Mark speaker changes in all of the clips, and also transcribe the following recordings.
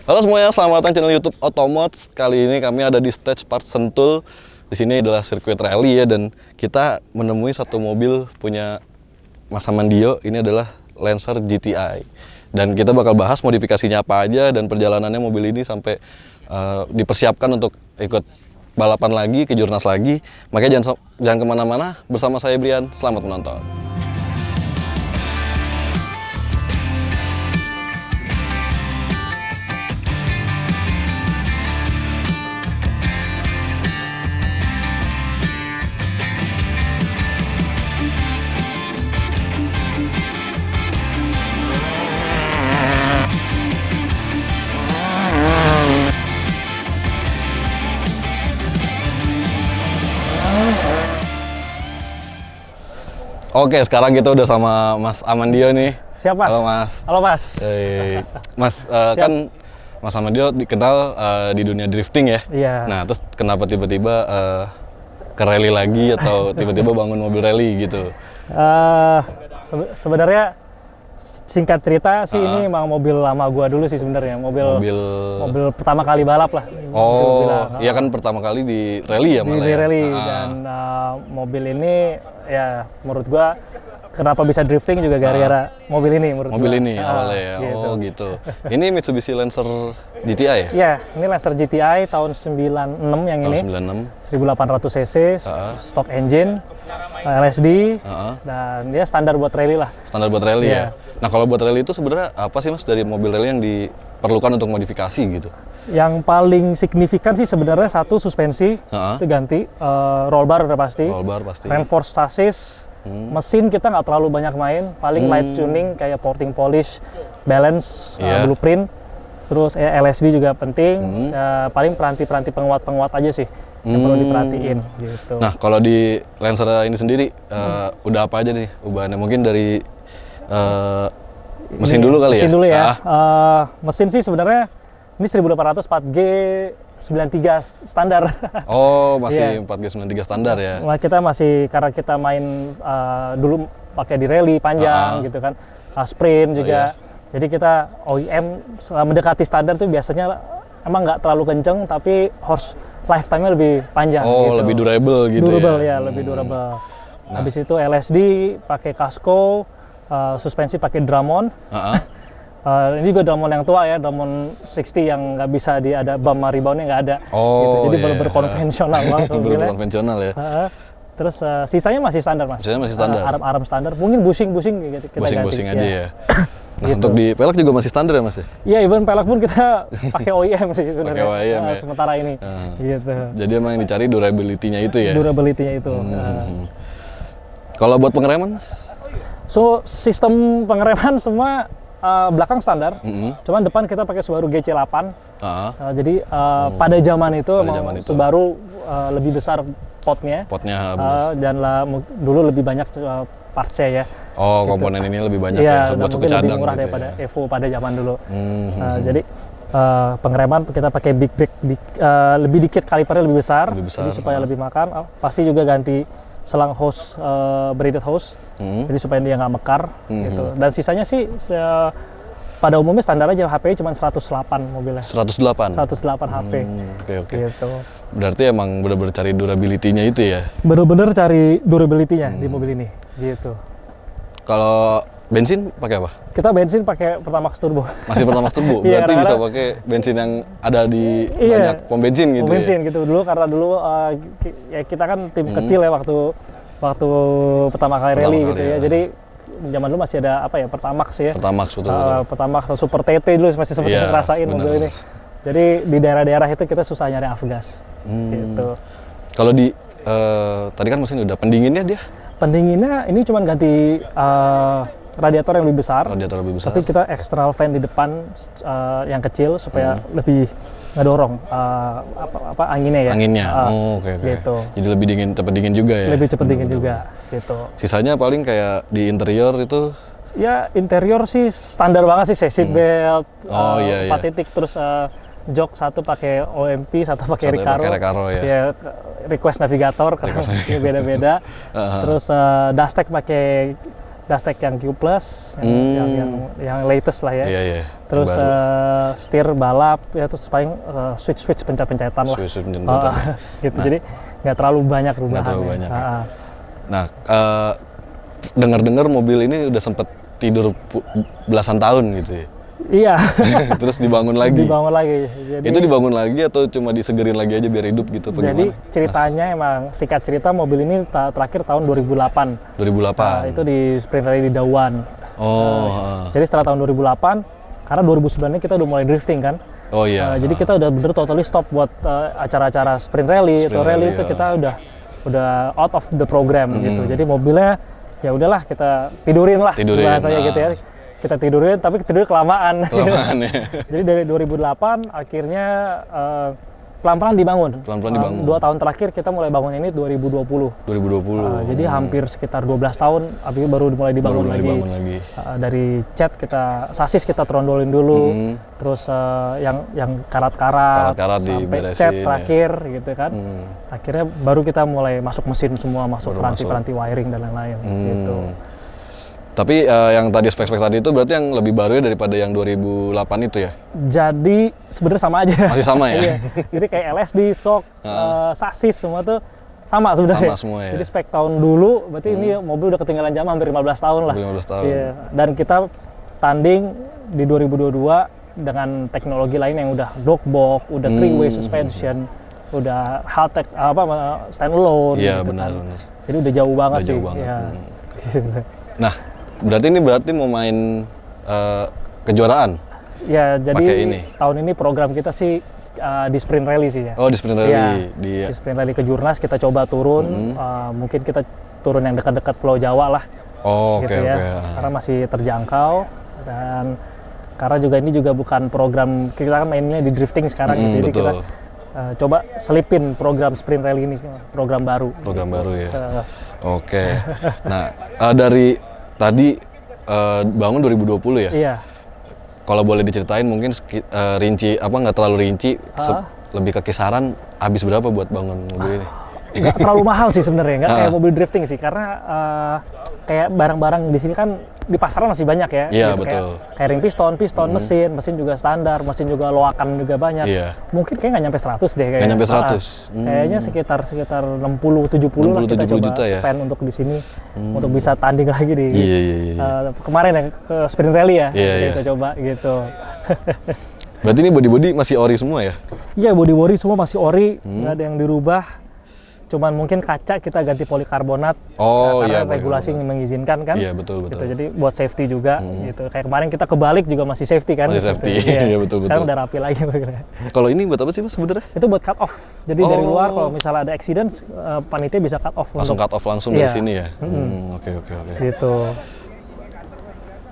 Speaker 1: Halo semuanya, selamat datang channel YouTube Otomods. Kali ini kami ada di Stage Park Sentul. Di sini adalah sirkuit rally ya, dan kita menemui satu mobil punya Mas Amandio. Ini adalah Lancer GTI. Dan kita bakal bahas modifikasinya apa aja dan perjalanannya mobil ini sampai dipersiapkan untuk ikut balapan lagi, kejurnas lagi. Makanya jangan kemana-mana, bersama saya Brian. Selamat menonton. Oke, sekarang kita udah sama Mas Amandio nih.
Speaker 2: Siap, Mas.
Speaker 1: Halo, Mas.
Speaker 2: Halo, Mas.
Speaker 1: Mas, kan Mas Amandio dikenal di dunia drifting ya?
Speaker 2: Iya.
Speaker 1: Nah, terus kenapa tiba-tiba ke rally lagi atau tiba-tiba bangun mobil rally gitu?
Speaker 2: Sebenarnya singkat cerita sih ini emang mobil lama gua dulu sih sebenarnya. Mobil pertama kali balap lah.
Speaker 1: Oh, iya kan pertama kali di rally ya malah
Speaker 2: di
Speaker 1: ya?
Speaker 2: rally. Dan mobil ini ya menurut gua kenapa bisa drifting juga gara-gara mobil ini menurut
Speaker 1: mobil
Speaker 2: gua.
Speaker 1: ini awalnya ya.
Speaker 2: Gitu.
Speaker 1: Oh gitu. Ini Mitsubishi Lancer GTI ya?
Speaker 2: Iya, ini Lancer GTI tahun 96 yang
Speaker 1: Tahun
Speaker 2: ini.
Speaker 1: 96.
Speaker 2: 1800 cc, stock engine, LSD, dan dia standar buat rally lah.
Speaker 1: Standar buat rally
Speaker 2: Iya.
Speaker 1: ya? Nah, kalau buat rally itu sebenarnya apa sih Mas dari mobil rally yang diperlukan untuk modifikasi gitu?
Speaker 2: Yang paling signifikan sih sebenarnya satu suspensi itu ganti, roll bar udah pasti,
Speaker 1: Roll bar pasti.
Speaker 2: reinforced chassis, mesin kita nggak terlalu banyak main, paling light tuning kayak porting polish, balance, blueprint, terus LSD juga penting, paling peranti-peranti penguat aja sih yang perlu diperhatiin gitu.
Speaker 1: Nah, kalau di Lancer ini sendiri udah apa aja nih ubahannya? Mungkin dari mesin dulu kali ya?
Speaker 2: Mesin dulu ya. Mesin sih sebenarnya ini 1800 4G 93 standar.
Speaker 1: Oh, masih 4G93 standar ya?
Speaker 2: Nah, kita masih, karena kita main dulu pakai di rally panjang gitu kan, sprint juga. Jadi kita OEM mendekati standar tuh biasanya emang nggak terlalu kenceng, tapi horse lifetime-nya lebih panjang.
Speaker 1: Oh,
Speaker 2: gitu.
Speaker 1: lebih durable gitu
Speaker 2: durable,
Speaker 1: ya?
Speaker 2: Lebih durable. Habis itu LSD pakai Casco, suspensi pakai Drummond. Ini juga Drummond yang tua ya, Drummond 60 yang nggak bisa ada bump rebound-nya nggak ada.
Speaker 1: Oh,
Speaker 2: gitu. Jadi bener-bener konvensional banget.
Speaker 1: Bener-bener konvensional ya?
Speaker 2: Terus sisanya masih standar, Mas.
Speaker 1: Sisanya masih standar?
Speaker 2: Arm standar, mungkin bushing gitu, kita
Speaker 1: bushing
Speaker 2: ganti.
Speaker 1: aja ya? Nah, gitu. Untuk di pelek juga masih standar ya, Mas?
Speaker 2: Iya, even pelek pun kita pakai OEM sih sebenarnya.
Speaker 1: Pakai OEM ya?
Speaker 2: Sementara ini. Gitu.
Speaker 1: Jadi emang yang dicari durability-nya itu ya?
Speaker 2: Durability-nya itu.
Speaker 1: Kalau buat pengereman, Mas?
Speaker 2: So, sistem pengereman semua belakang standar, cuman depan kita pakai Subaru GC8. Jadi pada zaman itu Subaru lebih besar potnya. Dan dulu lebih banyak partsnya ya.
Speaker 1: Oh, gitu. Komponen ini lebih banyak ya, buat suku cadang
Speaker 2: lebih murah
Speaker 1: gitu
Speaker 2: daripada
Speaker 1: ya?
Speaker 2: Evo pada zaman dulu. Jadi pengereman kita pakai big brake, lebih dikit, kalipernya lebih besar, jadi supaya lebih makan. Pasti juga ganti selang hose, braided hose, jadi supaya dia nggak mekar gitu. Dan sisanya sih pada umumnya standar aja, HP cuma 108 mobilnya. 108 HP.
Speaker 1: Oke.
Speaker 2: Gitu.
Speaker 1: Berarti emang bener-bener cari durability-nya itu ya?
Speaker 2: Bener-bener cari durability-nya di mobil ini gitu.
Speaker 1: Kalau bensin pakai apa?
Speaker 2: Kita bensin pakai Pertamax Turbo.
Speaker 1: Masih Pertamax Turbo? Berarti bisa pakai bensin yang ada di banyak pom bensin gitu
Speaker 2: gitu dulu, karena dulu ya kita kan tim kecil ya waktu pertama kali rally gitu ya. Jadi zaman dulu masih ada Pertamax ya.
Speaker 1: Pertamax, betul.
Speaker 2: Pertamax atau Super TT dulu masih sempat ngerasain mobil ini. Jadi di daerah-daerah itu kita susah nyari afgas gitu.
Speaker 1: Kalau di tadi kan mesin udah pendinginnya dia?
Speaker 2: Pendinginnya ini cuma ganti radiator yang lebih besar. Tapi kita external fan di depan yang kecil supaya lebih ngedorong anginnya ya.
Speaker 1: Oke.
Speaker 2: Gitu.
Speaker 1: Jadi lebih dingin, cepat dingin juga ya?
Speaker 2: Lebih cepat dingin juga gitu.
Speaker 1: Sisanya paling kayak di interior itu?
Speaker 2: Ya interior sih standar banget sih, seat belt, 4 titik, terus jok satu pakai OMP, satu pakai Recaro ya. Request navigator karena beda-beda. Terus dashtek pakai Dastech yang Q Plus, yang latest lah ya.
Speaker 1: Iya, iya.
Speaker 2: Terus setir balap, ya terus paling switch pencet-pencetan lah.
Speaker 1: Switch pencetan.
Speaker 2: Gitu. Jadi nggak terlalu banyak perubahan.
Speaker 1: Nggak terlalu banyak. Nah, dengar-dengar mobil ini udah sempet tidur belasan tahun gitu ya.
Speaker 2: Iya.
Speaker 1: Terus dibangun lagi.
Speaker 2: Jadi,
Speaker 1: itu dibangun lagi atau cuma disegerin lagi aja biar hidup gitu?
Speaker 2: Jadi ceritanya emang singkat cerita mobil ini terakhir tahun 2008.
Speaker 1: 2008.
Speaker 2: Itu di sprint rally di Dawan. Jadi setelah tahun 2008, karena 2009 ini kita udah mulai drifting kan.
Speaker 1: Oh iya.
Speaker 2: Jadi kita udah bener totally stop buat acara-acara sprint rally atau rally itu kita udah out of the program gitu. Jadi mobilnya ya udahlah kita tidurin bahasanya gitu ya. Kita tidurin, tapi tidur kelamaan.
Speaker 1: Ya.
Speaker 2: Jadi dari 2008 akhirnya pelan-pelan dibangun. 2 tahun terakhir kita mulai bangun ini 2020. Jadi hampir sekitar 12 tahun baru mulai dibangun lagi. Dari cat sasis kita trondolin dulu, terus yang karat-karat sampai cat terakhir gitu kan. Akhirnya baru kita mulai masuk mesin semua, masuk peranti-peranti wiring dan lain-lain gitu.
Speaker 1: Tapi yang tadi spek-spek tadi itu berarti yang lebih baru ya daripada yang 2008 itu ya?
Speaker 2: Jadi sebenarnya sama aja.
Speaker 1: Masih sama ya?
Speaker 2: Iya. Jadi kayak LSD, shock, sasis semua tuh sama sebenarnya.
Speaker 1: Sama semua ya?
Speaker 2: Jadi spek tahun dulu, berarti ini mobil udah ketinggalan zaman hampir 15 tahun lah.
Speaker 1: 15 tahun.
Speaker 2: Iya. Dan kita tanding di 2022 dengan teknologi lain yang udah dogbox, udah three-way suspension, udah high-tech, stand-alone.
Speaker 1: Iya
Speaker 2: gitu
Speaker 1: benar.
Speaker 2: Jadi udah jauh banget sih.
Speaker 1: Jauh banget.
Speaker 2: Ya.
Speaker 1: Nah, berarti mau main kejuaraan?
Speaker 2: Ya, jadi
Speaker 1: ini.
Speaker 2: tahun ini program kita sih di sprint rally sih ya.
Speaker 1: Oh, di sprint rally.
Speaker 2: Ya, di sprint rally ke Jurnas kita coba turun, mungkin kita turun yang dekat-dekat Pulau Jawa lah.
Speaker 1: Oh,
Speaker 2: gitu ya. Karena masih terjangkau dan karena juga ini juga bukan program kita kan mainnya di drifting sekarang gitu. Jadi kita coba selipin program sprint rally ini, program baru.
Speaker 1: Program baru ya. Oke. Nah, dari tadi bangun 2020 ya?
Speaker 2: Iya.
Speaker 1: Kalau boleh diceritain mungkin rinci nggak terlalu rinci, lebih ke kisaran habis berapa buat bangun mobil ini?
Speaker 2: Nggak terlalu mahal sih sebenarnya, nggak kayak mobil drifting sih, karena kayak barang-barang di sini kan di pasaran masih banyak ya.
Speaker 1: Iya
Speaker 2: gitu,
Speaker 1: betul.
Speaker 2: Kayak ring piston, mesin juga standar, mesin juga loakan juga banyak.
Speaker 1: Iya.
Speaker 2: Mungkin kayak nggak nyampe 100 deh kayaknya.
Speaker 1: Nggak nyampe 100.
Speaker 2: Kayaknya sekitar 60-70 lah kita coba
Speaker 1: ya?
Speaker 2: spend untuk di sini untuk bisa tanding lagi di kemarin ya ke sprint rally ya. Kita coba gitu.
Speaker 1: Berarti ini body masih ori semua ya?
Speaker 2: Iya, body semua masih ori, nggak ada yang dirubah. Cuman mungkin kaca kita ganti polikarbonat karena regulasi mengizinkan kan.
Speaker 1: Iya betul.
Speaker 2: Gitu, jadi buat safety juga gitu. Kayak kemarin kita kebalik juga masih safety kan.
Speaker 1: Masih safety,
Speaker 2: gitu.
Speaker 1: iya betul.
Speaker 2: Sekarang udah rapi lagi.
Speaker 1: Kalau ini buat apa sih Mas sebenarnya?
Speaker 2: Itu buat cut off. Jadi dari luar kalau misalnya ada accident, panitia bisa cut off.
Speaker 1: Langsung cut off langsung dari sini ya? Oke.
Speaker 2: Gitu.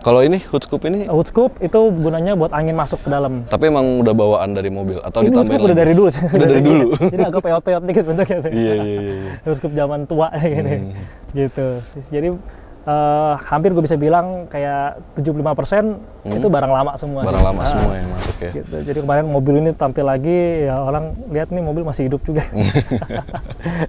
Speaker 1: Kalau ini hood scoop ini?
Speaker 2: Hood scoop itu gunanya buat angin masuk ke dalam.
Speaker 1: Tapi emang udah bawaan dari mobil atau
Speaker 2: ini
Speaker 1: ditambahin lagi?
Speaker 2: Udah dari dulu.
Speaker 1: Udah dari dulu.
Speaker 2: Jadi agak peot-peot dikit bentuknya.
Speaker 1: Iya.
Speaker 2: Hood scoop zaman tua gini. Gitu. Jadi hampir gue bisa bilang kayak 75% itu barang lama semua.
Speaker 1: Barang lama semua yang masuk ya.
Speaker 2: Gitu. Jadi kemarin mobil ini tampil lagi, ya orang lihat nih mobil masih hidup juga.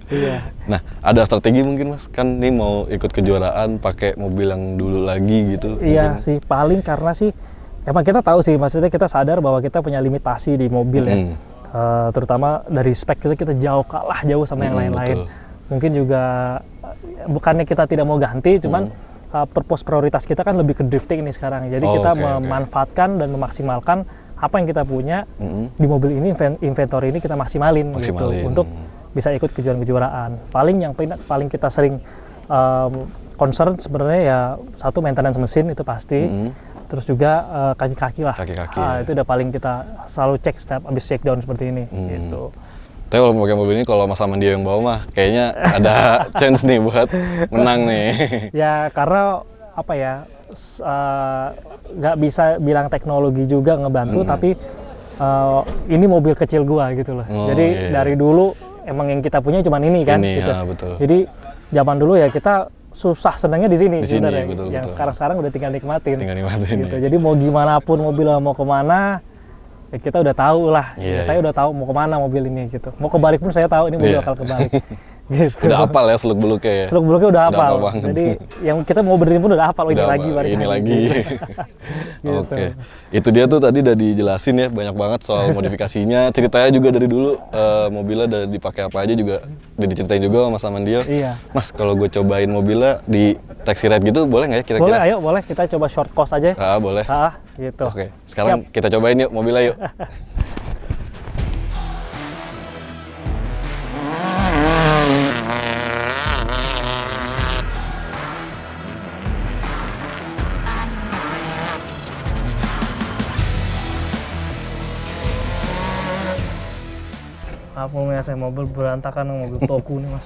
Speaker 2: Iya.
Speaker 1: Nah, ada strategi mungkin Mas? Kan nih mau ikut kejuaraan pakai mobil yang dulu lagi gitu.
Speaker 2: Iya sih, paling karena sih emang kita tahu sih, maksudnya kita sadar bahwa kita punya limitasi di mobil ya. Terutama dari spek kita kalah jauh sama yang lain-lain. Mungkin juga bukannya kita tidak mau ganti, cuman purpose prioritas kita kan lebih ke drifting ini sekarang. Jadi kita memanfaatkan dan memaksimalkan apa yang kita punya di mobil ini, inventory ini kita maksimalin. Gitu untuk bisa ikut kejuaraan-kejuaraan. Paling kita sering concern sebenarnya ya satu maintenance mesin itu pasti. Terus juga kaki-kaki lah. Itu udah paling kita selalu cek setiap habis shakedown seperti ini gitu.
Speaker 1: Tapi kalau pakai mobil ini kalau Mas Samandio yang bawa mah kayaknya ada chance nih buat menang nih.
Speaker 2: Ya karena apa ya, nggak bisa bilang teknologi juga ngebantu, tapi ini mobil kecil gua gitu loh. Jadi dari dulu emang yang kita punya cuma ini kan. Gitu.
Speaker 1: Betul.
Speaker 2: Jadi zaman dulu ya kita susah senangnya di sini sebenarnya.
Speaker 1: Betul.
Speaker 2: Yang sekarang udah tinggal nikmatin. Gitu.
Speaker 1: Ya.
Speaker 2: Jadi mau gimana pun mobil mau kemana, ya kita udah tahu lah. Saya udah tahu mau kemana mobil ini gitu. Mau kebalik pun saya tahu ini mobil bakal kebalik. Gitu.
Speaker 1: Udah hafal ya seluk-beluknya ya.
Speaker 2: Seluk-beluknya udah
Speaker 1: Udah hafal
Speaker 2: hafal.
Speaker 1: banget.
Speaker 2: Jadi yang kita mau benerin pun udah hafal. Oh, ini
Speaker 1: Udah
Speaker 2: lagi,
Speaker 1: apa,
Speaker 2: balik
Speaker 1: ini lagi.
Speaker 2: Gitu.
Speaker 1: Oke. Itu dia tuh tadi udah dijelasin ya banyak banget soal modifikasinya. Ceritanya juga dari dulu mobilnya udah dipakai apa aja juga udah diceritain juga sama Mas Amandio.
Speaker 2: Iya.
Speaker 1: Mas, kalau gue cobain mobilnya di taxi ride gitu boleh nggak ya kira-kira?
Speaker 2: Boleh, ayo boleh kita coba short course aja.
Speaker 1: Boleh.
Speaker 2: Gitu.
Speaker 1: Oke, sekarang kita cobain yuk mobilnya yuk.
Speaker 2: Apa ya, saya mobil berantakan, mobil toku nih mas.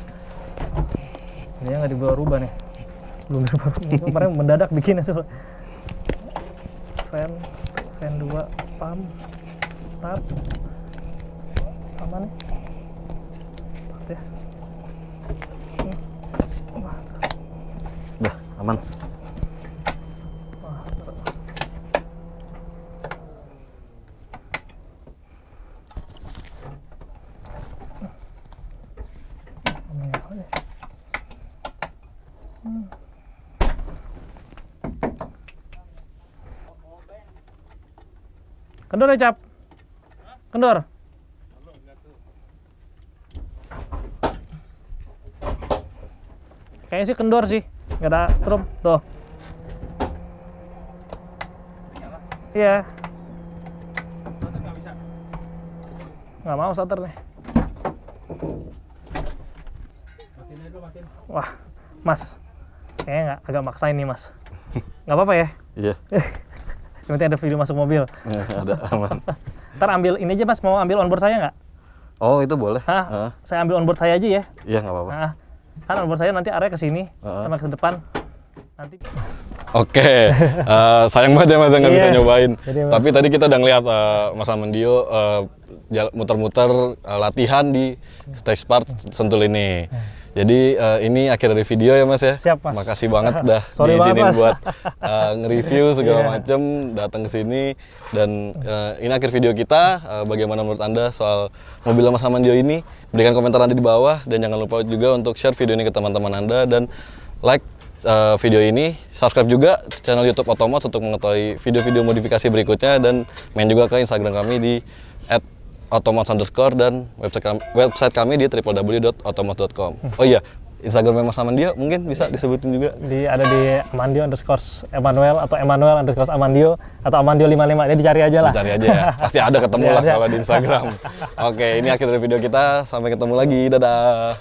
Speaker 2: Ini nggak dibawa-rubah nih. Belum dibawa-rubah. Kemarin mendadak bikin asal. Fan 2, pump, start. Aman nih. Start ya.
Speaker 1: Udah, aman.
Speaker 2: Kendor ya, Cap? Kendor? Kayaknya sih kendor sih. Nggak ada strom. Tuh. Iya. Nggak mau starter nih. Wah, Mas. Kayaknya agak maksain nih, Mas. Nggak apa-apa ya?
Speaker 1: Iya.
Speaker 2: Yang penting ada video masuk mobil.
Speaker 1: Ada aman.
Speaker 2: Ntar ambil ini aja mas, mau ambil onboard saya nggak?
Speaker 1: Oh itu boleh.
Speaker 2: Saya ambil onboard saya aja ya.
Speaker 1: Iya nggak apa-apa.
Speaker 2: Kan onboard saya nanti area ke sini sama ke depan. Nanti.
Speaker 1: Oke, sayang banget ya mas nggak bisa nyobain.
Speaker 2: Jadi,
Speaker 1: tapi tadi kita udah ngeliat Mas Amandio muter-muter latihan di Stage Part Sentul ini. Jadi ini akhir dari video ya mas ya.
Speaker 2: Siap mas.
Speaker 1: Makasih banget dah
Speaker 2: diizinin
Speaker 1: buat nge-review segala macem, datang ke sini. Dan ini akhir video kita. Bagaimana menurut anda soal mobil Mas Amandio ini? Berikan komentar anda di bawah dan jangan lupa juga untuk share video ini ke teman-teman anda dan like video ini, subscribe juga channel YouTube Otomods untuk mengetahui video-video modifikasi berikutnya dan main juga ke Instagram kami di @otomods_ dan website kami di www.otomods.com. Oh iya, Instagramnya Mas Amandio mungkin bisa disebutin juga.
Speaker 2: Ada di Amandio_Emanuel atau Emanuel_Amandio atau Amandio 55. Ini dicari aja lah.
Speaker 1: Dicari aja ya, pasti ada ketemu lah kalau di Instagram. Oke, ini akhir dari video kita. Sampai ketemu lagi, dadah.